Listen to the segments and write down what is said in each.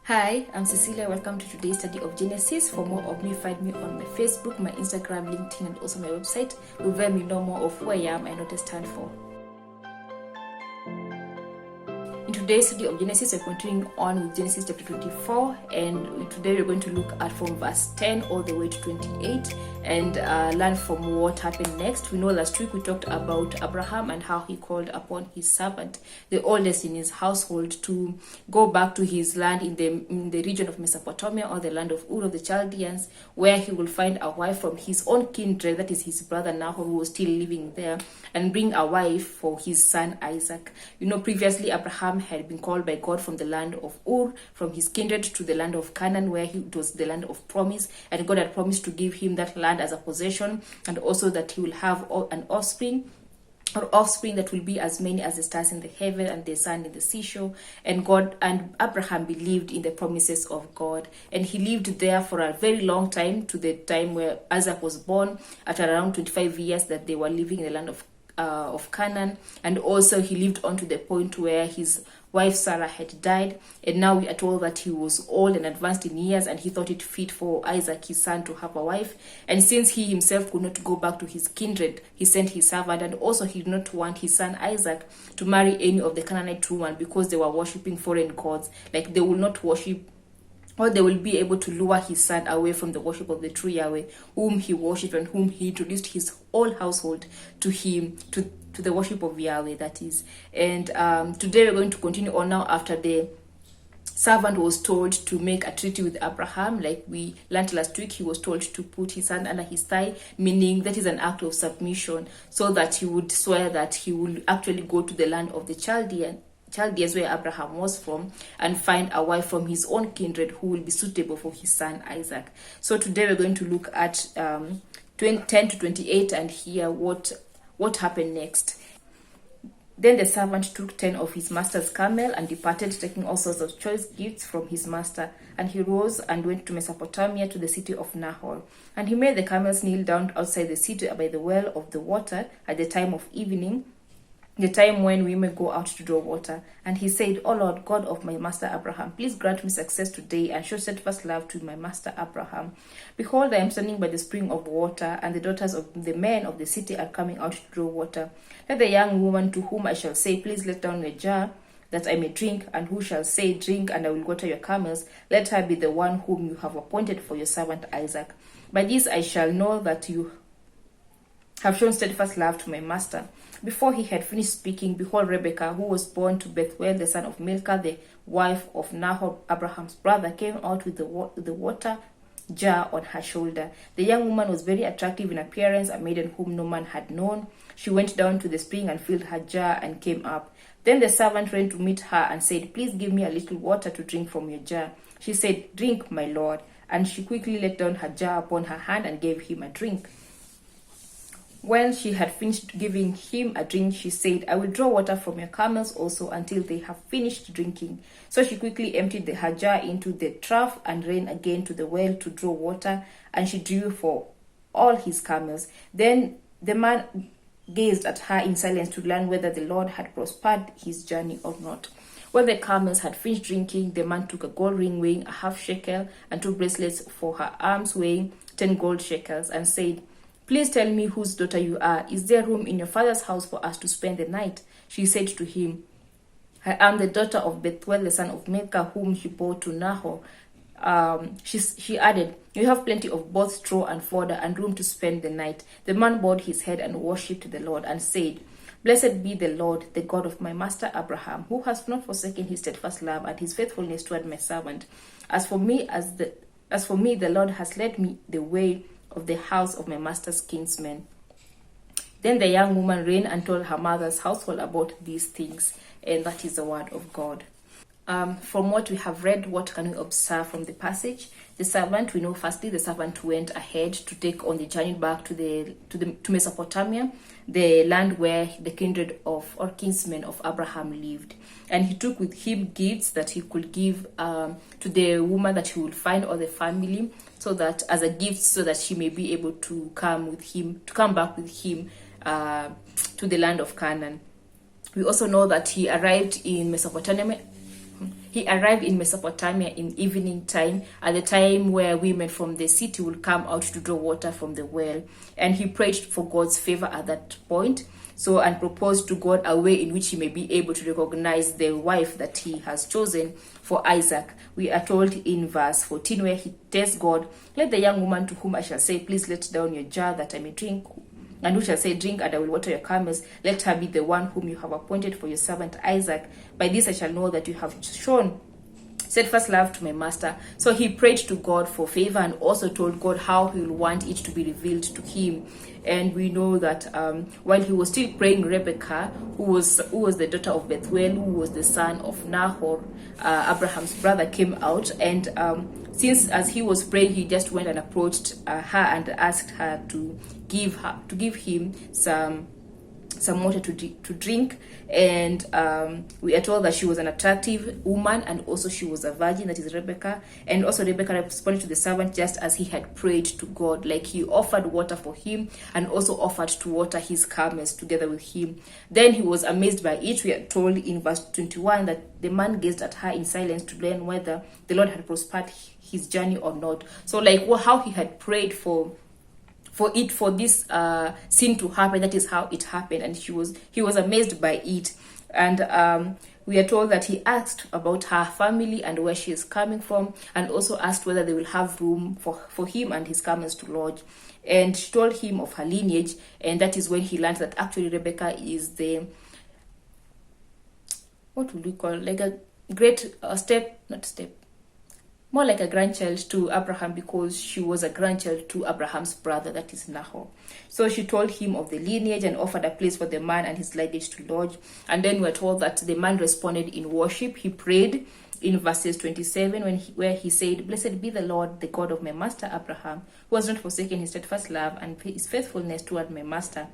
Hi, I'm Cecilia. Welcome to today's study of Genesis. For more of me, find me on my Facebook, my Instagram, LinkedIn, and also my website. Where you know more of who I am and what I stand for. In today's study of Genesis, we're continuing on with Genesis chapter 24, and today we're going to look at from verse 10 all the way to 28 and learn from what happened next. We know last week we talked about Abraham and how he called upon his servant, the oldest in his household, to go back to his land in the region of Mesopotamia, or the land of Ur of the Chaldeans, where he will find a wife from his own kindred, that is his brother Nahor, who was still living there, and bring a wife for his son Isaac. You know, previously Abraham had been called by God from the land of Ur, from his kindred, to the land of Canaan, where it was the land of promise, and God had promised to give him that land as a possession, and also that he will have an offspring that will be as many as the stars in the heaven and the sand in the seashore. And Abraham believed in the promises of God, and he lived there for a very long time, to the time where Isaac was born, at around 25 years that they were living in the land of Canaan. And also he lived on to the point where his wife Sarah had died, and now we are told that he was old and advanced in years, and he thought it fit for Isaac his son to have a wife. And since he himself could not go back to his kindred, he sent his servant, and also he did not want his son Isaac to marry any of the Canaanite women, because they were worshipping foreign gods. Like, they will not worship, or they will be able to lure his son away from the worship of the true Yahweh, whom he worshipped and whom he introduced his whole household to him, to the worship of Yahweh, that is. And today we're going to continue on now, after the servant was told to make a treaty with Abraham. Like we learned last week, he was told to put his hand under his thigh, meaning that is an act of submission, so that he would swear that he will actually go to the land of the Chaldeans, where Abraham was from, and find a wife from his own kindred who will be suitable for his son Isaac. So today we're going to look at 10 to 28 and hear what happened next. Then the servant took 10 of his master's camel and departed, taking all sorts of choice gifts from his master. And he rose and went to Mesopotamia, to the city of Nahor. And he made the camels kneel down outside the city by the well of the water at the time of evening, the time when we may go out to draw water. And he said, O Lord, God of my master Abraham, please grant me success today, and show steadfast love to my master Abraham. Behold, I am standing by the spring of water, and the daughters of the men of the city are coming out to draw water. Let the young woman to whom I shall say, please let down your jar, that I may drink, and who shall say, drink, and I will water your camels, let her be the one whom you have appointed for your servant Isaac. By this I shall know that you have shown steadfast love to my master. Before he had finished speaking, behold, Rebekah, who was born to Bethuel, the son of Milcah, the wife of Nahor, Abraham's brother, came out with the water jar on her shoulder. The young woman was very attractive in appearance, a maiden whom no man had known. She went down to the spring and filled her jar and came up. Then the servant ran to meet her and said, please give me a little water to drink from your jar. She said, drink, my lord. And she quickly let down her jar upon her hand and gave him a drink. When she had finished giving him a drink, she said, I will draw water from your camels also until they have finished drinking. So she quickly emptied her jar into the trough and ran again to the well to draw water, and she drew for all his camels. Then the man gazed at her in silence to learn whether the Lord had prospered his journey or not. When the camels had finished drinking, the man took a gold ring weighing a half shekel and 2 bracelets for her arms weighing 10 gold shekels, and said, please tell me whose daughter you are. Is there room in your father's house for us to spend the night? She said to him, I am the daughter of Bethuel, the son of Milcah, whom he bore to Nahor. She added, you have plenty of both straw and fodder and room to spend the night. The man bowed his head and worshipped the Lord and said, blessed be the Lord, the God of my master Abraham, who has not forsaken his steadfast love and his faithfulness toward my servant. As for me, the Lord has led me the way of the house of my master's kinsmen. Then the young woman ran and told her mother's household about these things, and that is the word of God. From what we have read, what can we observe from the passage? The servant, we know firstly, the servant went ahead to take on the journey back to Mesopotamia, the land where the kindred of or kinsmen of Abraham lived. And he took with him gifts that he could give to the woman that he would find, or the family, so that as a gift, so that she may be able to come back with him to the land of Canaan. We also know that he arrived in Mesopotamia He arrived in Mesopotamia in evening time, at the time where women from the city would come out to draw water from the well. And he prayed for God's favor at that point. So, and proposed to God a way in which he may be able to recognize the wife that he has chosen for Isaac. We are told in verse 14 where he tells God, "Let the young woman to whom I shall say, please let down your jar that I may drink, and who shall say, drink, and I will water your camels, let her be the one whom you have appointed for your servant Isaac. By this I shall know that you have shown steadfast love to my master." So he prayed to God for favor and also told God how he will want it to be revealed to him. And we know that while he was still praying, Rebecca, who was the daughter of Bethuel, who was the son of Nahor, Abraham's brother, came out. And since as he was praying, he just went and approached her and asked her to give him some water to drink. And we are told that she was an attractive woman, and also she was a virgin, that is Rebecca. And also Rebecca responded to the servant just as he had prayed to God, like he offered water for him and also offered to water his camels together with him. Then he was amazed by it. We are told in verse 21 that the man gazed at her in silence to learn whether the Lord had prospered his journey or not. So like how he had prayed for this sin to happen, that is how it happened, and he was amazed by it. And we are told that he asked about her family and where she is coming from, and also asked whether they will have room for him and his camels to lodge. And she told him of her lineage, and that is when he learned that actually Rebecca is the, what would we call, like a great more like a grandchild to Abraham, because she was a grandchild to Abraham's brother, that is Nahor. So she told him of the lineage and offered a place for the man and his luggage to lodge. And then we're told that the man responded in worship. He prayed in verses 27 where he said, "Blessed be the Lord, the God of my master Abraham, who has not forsaken his steadfast love and his faithfulness toward my master.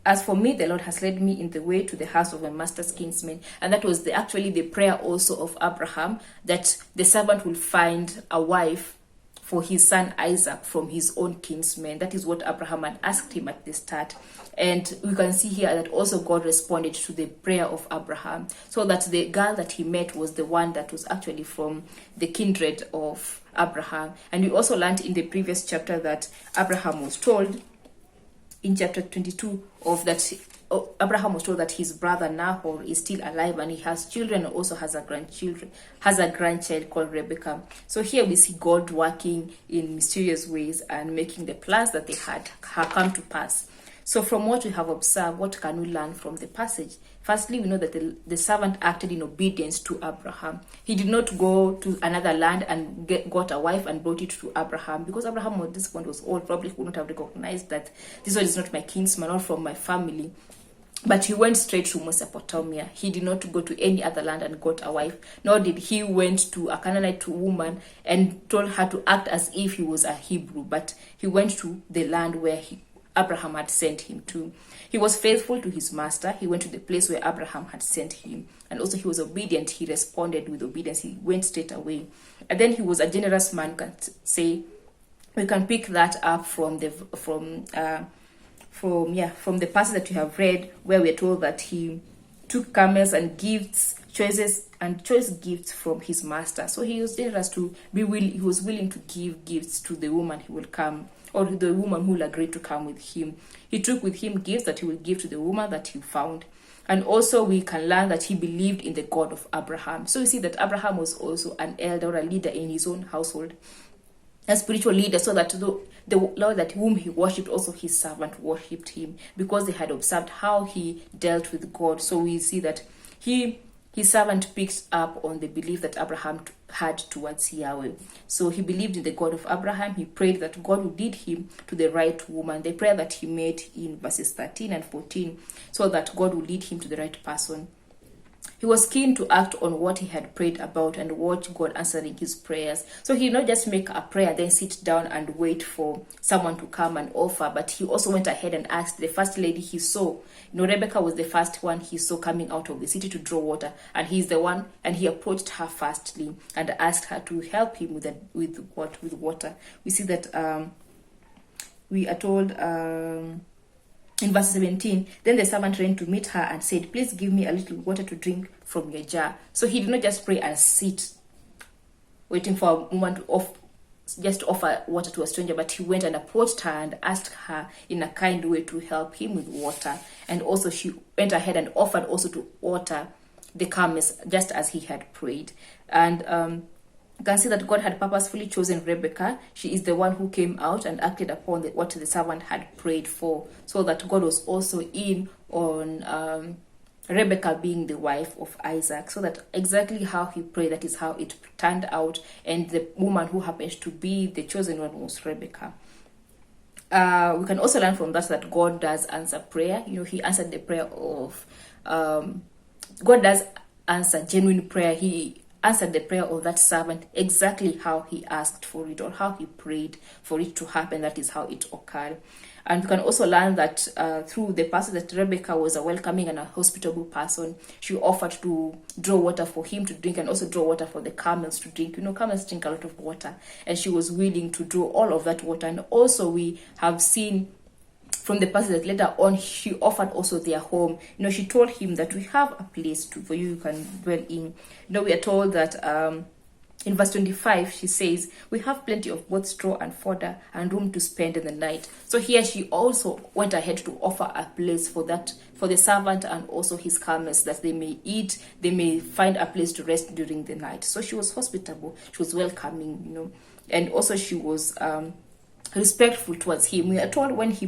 As for me, the Lord has led me in the way to the house of my master's kinsman." And that was actually the prayer also of Abraham, that the servant will find a wife for his son Isaac from his own kinsman. That is what Abraham had asked him at the start. And we can see here that also God responded to the prayer of Abraham, so that the girl that he met was the one that was actually from the kindred of Abraham. And we also learned in the previous chapter that Abraham was told, in chapter 22, Abraham was told that his brother Nahor is still alive and he has children and also has a grandchild called Rebecca. So here we see God working in mysterious ways and making the plans that they had come to pass. So from what we have observed, what can we learn from the passage? Firstly, we know that the servant acted in obedience to Abraham. He did not go to another land and got a wife and brought it to Abraham, because Abraham at this point was old, probably would not have recognized that this one is not my kinsman, not from my family. But he went straight to Mesopotamia. He did not go to any other land and got a wife, nor did he went to a Canaanite woman and told her to act as if he was a Hebrew, but he went to the land where Abraham had sent him to. He was faithful to his master. He went to the place where Abraham had sent him. And also he was obedient. He responded with obedience. He went straight away. And then he was a generous man, can say. We can pick that up from the passage that we have read, where we are told that he took camels and choice gifts from his master. So he was generous he was willing to give gifts to the woman he will come, or the woman who will agree to come with him. He took with him gifts that he will give to the woman that he found. And also we can learn that he believed in the God of Abraham. So we see that Abraham was also an elder or a leader in his own household, a spiritual leader, so that the Lord that whom he worshipped, also his servant worshipped him, because they had observed how he dealt with God. So we see that his servant picks up on the belief that Abraham had towards Yahweh. So he believed in the God of Abraham. He prayed that God would lead him to the right woman. The prayer that he made in verses 13 and 14, so that God would lead him to the right person. He was keen to act on what he had prayed about and watch God answering his prayers. So he did not just make a prayer, then sit down and wait for someone to come and offer, but he also went ahead and asked the first lady he saw. Rebecca was the first one he saw coming out of the city to draw water, and he's the one, and he approached her firstly and asked her to help him with water. We see that we are told In verse 17, then the servant ran to meet her and said, please give me a little water to drink from your jar. So he did not just pray and sit, waiting for a woman to just offer water to a stranger, but he went and approached her and asked her in a kind way to help him with water. And also she went ahead and offered also to water the camels, just as he had prayed. And you can see that God had purposefully chosen Rebecca. She is the one who came out and acted upon what the servant had prayed for, so that God was also in on Rebecca being the wife of Isaac. So that exactly how he prayed, that is how it turned out. And the woman who happened to be the chosen one was Rebecca. We can also learn from that God does answer prayer. He answered the prayer of God does answer genuine prayer. He answered the prayer of that servant exactly how he asked for it, or how he prayed for it to happen. That is how it occurred. And we can also learn that through the passage that Rebecca was a welcoming and a hospitable person. She offered to draw water for him to drink, and also draw water for the camels to drink. Camels drink a lot of water, and she was willing to draw all of that water. And also we have seen from the passage that later on she offered also their home. She told him that we have a place for you can dwell in. We are told that in verse 25 she says, we have plenty of both straw and fodder and room to spend in the night. So here she also went ahead to offer a place for the servant and also his camels, that they may eat, they may find a place to rest during the night. So she was hospitable, she was welcoming, and also she was respectful towards him. We are told when she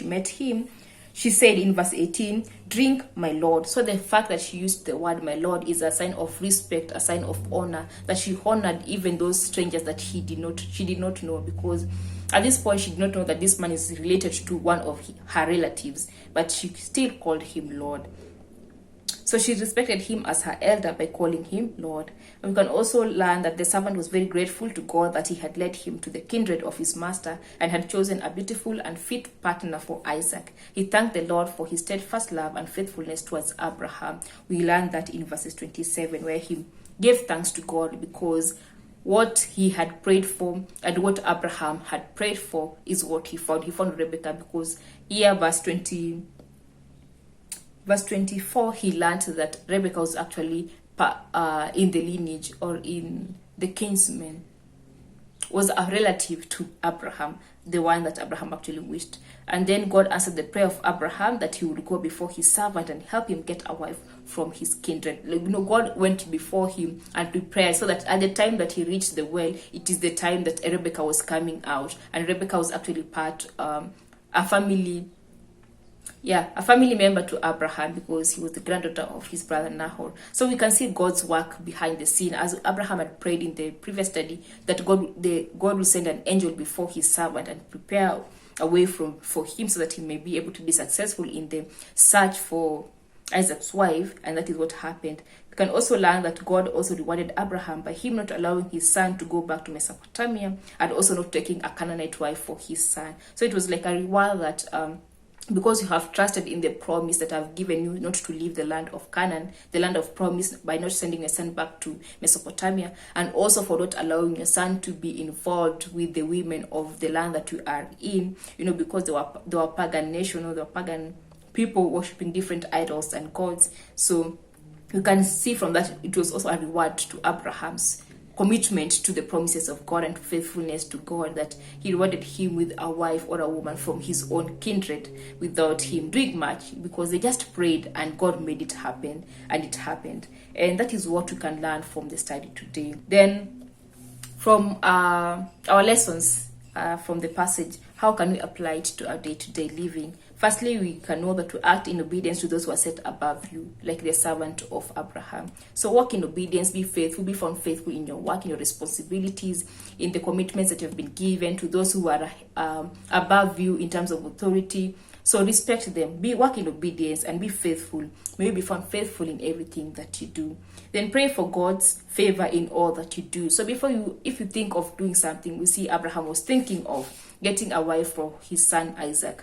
met him, she said in verse 18, drink, my lord. So the fact that she used the word my lord is a sign of respect, a sign of honor, that she honored even those strangers that she did not know, because at this point she did not know that this man is related to one of her relatives, but she still called him Lord. So she respected him as her elder by calling him Lord. And we can also learn that the servant was very grateful to God that he had led him to the kindred of his master and had chosen a beautiful and fit partner for Isaac. He thanked the Lord for his steadfast love and faithfulness towards Abraham. We learn that in verses 27, where he gave thanks to God because what he had prayed for and what Abraham had prayed for is what he found. He found Rebecca, because here verse 24, he learned that Rebecca was actually in the lineage, or in the kinsman, was a relative to Abraham, the one that Abraham actually wished. And then God answered the prayer of Abraham that he would go before his servant and help him get a wife from his kindred. God went before him and prepared, so that at the time that he reached the well, it is the time that Rebecca was coming out. And Rebecca was actually part, a family member to Abraham, because he was the granddaughter of his brother Nahor. So we can see God's work behind the scene, as Abraham had prayed in the previous study, that God will send an angel before his servant and prepare a way for him, so that he may be able to be successful in the search for Isaac's wife. And that is what happened. We can also learn that God also rewarded Abraham by him not allowing his son to go back to Mesopotamia, and also not taking a Canaanite wife for his son. So it was like a reward that because you have trusted in the promise that I've given you, not to leave the land of Canaan, the land of promise, by not sending your son back to Mesopotamia, and also for not allowing your son to be involved with the women of the land that you are in, because they were pagan nation, or they were pagan people worshipping different idols and gods. So you can see from that it was also a reward to Abraham's commitment to the promises of God and faithfulness to God, that he rewarded him with a wife or a woman from his own kindred without him doing much, because they just prayed and God made it happen, and it happened. And that is what we can learn from the study today. Then from our lessons from the passage, how can we apply it to our day-to-day living? Firstly, we can know that to act in obedience to those who are set above you, like the servant of Abraham. So walk in obedience, be faithful, be found faithful in your work, in your responsibilities, in the commitments that you have been given to those who are above you in terms of authority. So respect them, work in obedience, and be faithful. May you be found faithful in everything that you do. Then pray for God's favor in all that you do. So if you think of doing something, we see Abraham was thinking of getting a wife for his son Isaac.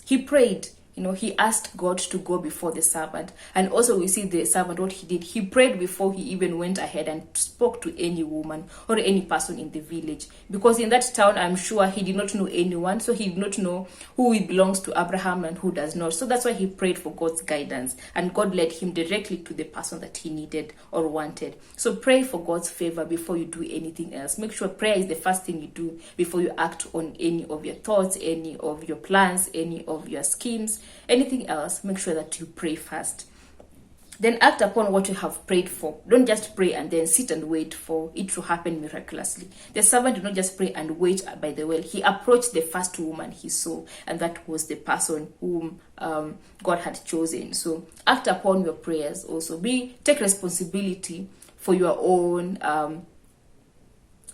He prayed he asked God to go before the servant. And also we see the servant, what he did, he prayed before he even went ahead and spoke to any woman or any person in the village. Because in that town, I'm sure he did not know anyone. So he did not know who belongs to Abraham and who does not. So that's why he prayed for God's guidance. And God led him directly to the person that he needed or wanted. So pray for God's favor before you do anything else. Make sure prayer is the first thing you do before you act on any of your thoughts, any of your plans, any of your schemes, anything else. Make sure that you pray first. Then act upon what you have prayed for. Don't just pray and then sit and wait for it to happen miraculously. The servant did not just pray and wait by the well. He approached the first woman he saw, and that was the person whom God had chosen. So act upon your prayers also. Take responsibility for your own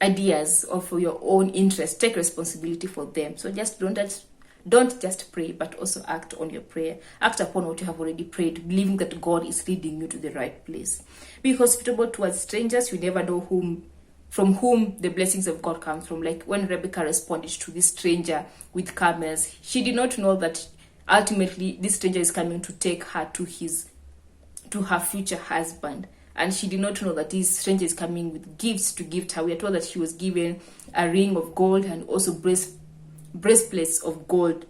ideas or for your own interests. Take responsibility for them. So just don't just pray, but also act on your prayer. Act upon what you have already prayed, believing that God is leading you to the right place. Be hospitable towards strangers. You never know from whom the blessings of God comes from. Like when Rebecca responded to this stranger with camels, she did not know that ultimately this stranger is coming to take her to her future husband. And she did not know that this stranger is coming with gifts to gift her. We are told that she was given a ring of gold and also breastplates of gold.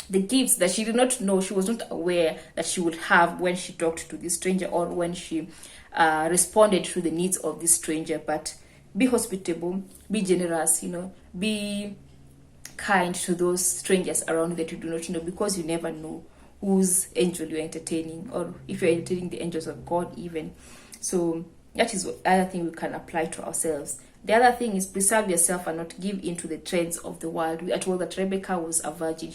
The gifts that she did not know, she was not aware that she would have when she talked to this stranger or when she responded to the needs of this stranger. But be hospitable, be generous, be kind to those strangers around that you do not know, because you never know whose angel you're entertaining, or if you're entertaining the angels of God even. So that is other thing we can apply to ourselves. The other thing is preserve yourself and not give in to the trends of the world. We are told that Rebecca was a virgin.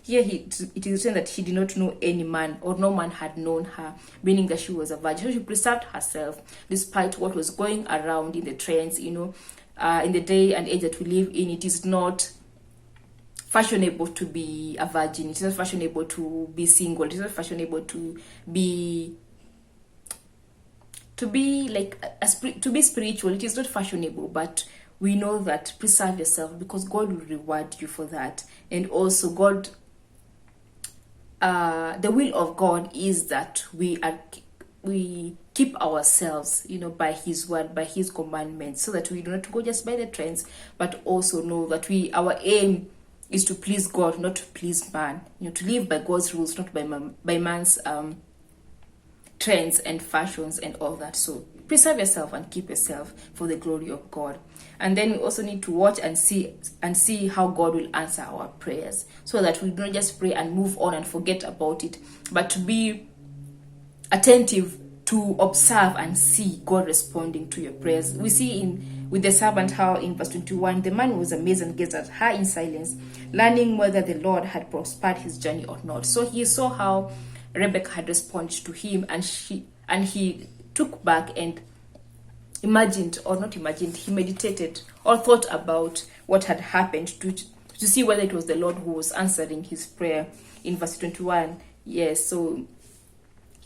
It is written that she did not know any man, or no man had known her, meaning that she was a virgin. So she preserved herself despite what was going around in the trends. In the day and age that we live in, it is not fashionable to be a virgin. It is not fashionable to be single. It is not fashionable to be spiritual. It is not fashionable, but we know that preserve yourself, because God will reward you for that. And also God, the will of God is that we keep ourselves, by His word, by His commandments, so that we do not go just by the trends, but also know that our aim is to please God, not to please man. To live by God's rules, not by man's trends and fashions and all that. So preserve yourself and keep yourself for the glory of God. And then we also need to watch and see how God will answer our prayers, so that we don't just pray and move on and forget about it, but to be attentive, to observe and see God responding to your prayers. We see with the servant how in verse 21, the man was amazed and gazed at her in silence, learning whether the Lord had prospered his journey or not. So he saw how Rebecca had responded to him, and he took back and he meditated or thought about what had happened to see whether it was the Lord who was answering his prayer. In verse 21, yes, so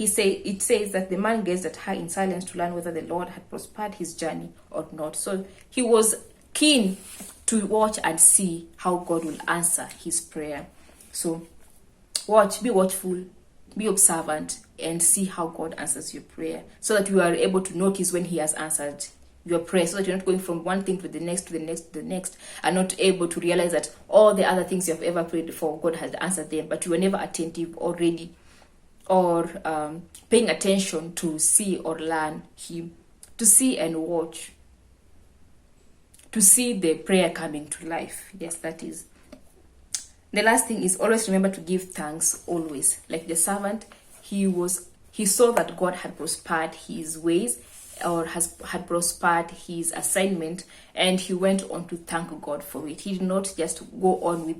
it says that the man gazed at her in silence to learn whether the Lord had prospered his journey or not. So he was keen to watch and see how God will answer his prayer. So be watchful, be observant, and see how God answers your prayer, so that you are able to notice when he has answered your prayer, so that you're not going from one thing to the next, to the next, to the next, and not able to realize that all the other things you have ever prayed for, God has answered them, but you were never attentive or ready or paying attention to see or learn him, to see and watch, to see the prayer coming to life. Yes, that is. The last thing is always remember to give thanks always. Like the servant, he saw that God had prospered his ways, or had prospered his assignment, and he went on to thank God for it. He did not just go on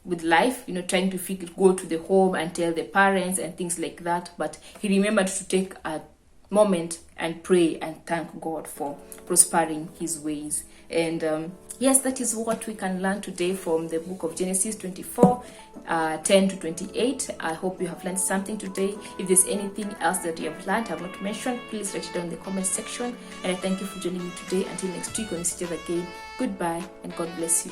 with life, trying to go to the home and tell the parents and things like that, but he remembered to take a moment and pray and thank God for prospering his ways. And yes, that is what we can learn today from the book of Genesis 24, 10 to 28. I hope you have learned something today. If there's anything else that you have learned I have not mentioned, please write it down in the comment section. And I thank you for joining me today. Until next week, when we see each other again, goodbye and God bless you.